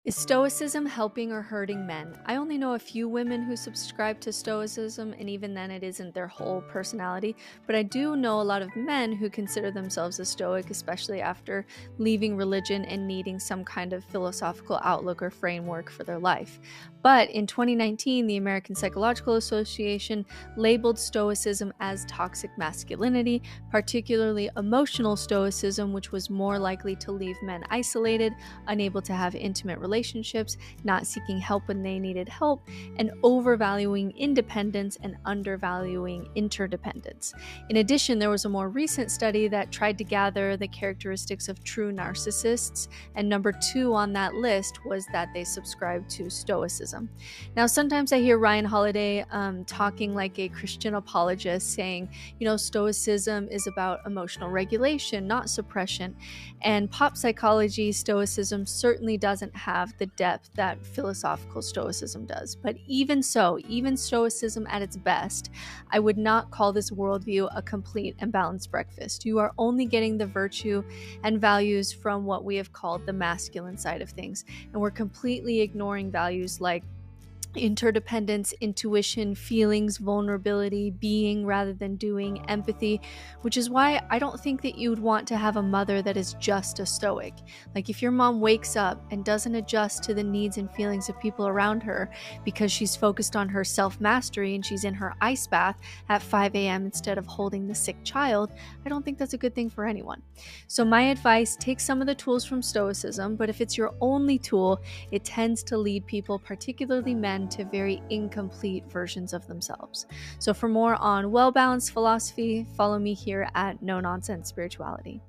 Is Stoicism helping or hurting men? I only know a few women who subscribe to Stoicism, and even then, it isn't their whole personality. But I do know a lot of men who consider themselves a Stoic, especially after leaving religion and needing some kind of philosophical outlook or framework for their life. But in 2019, the American Psychological Association labeled Stoicism as toxic masculinity, particularly emotional Stoicism, which was more likely to leave men isolated, unable to have intimate relationships, not seeking help when they needed help, and overvaluing independence and undervaluing interdependence. In addition, there was a more recent study that tried to gather the characteristics of true narcissists, and number 2 on that list was that they subscribed to Stoicism. Now, sometimes I hear Ryan Holiday talking like a Christian apologist, saying, Stoicism is about emotional regulation, not suppression. And pop psychology Stoicism certainly doesn't have the depth that philosophical Stoicism does. But even so, even Stoicism at its best, I would not call this worldview a complete and balanced breakfast. You are only getting the virtue and values from what we have called the masculine side of things. And we're completely ignoring values like interdependence, intuition, feelings, vulnerability, being rather than doing, empathy, which is why I don't think that you would want to have a mother that is just a Stoic. Like if your mom wakes up and doesn't adjust to the needs and feelings of people around her because she's focused on her self-mastery and she's in her ice bath at 5 a.m. instead of holding the sick child, I don't think that's a good thing for anyone. So my advice, take some of the tools from Stoicism, but if it's your only tool, it tends to lead people, particularly men, to very incomplete versions of themselves. So for more on well-balanced philosophy, follow me here at No Nonsense Spirituality.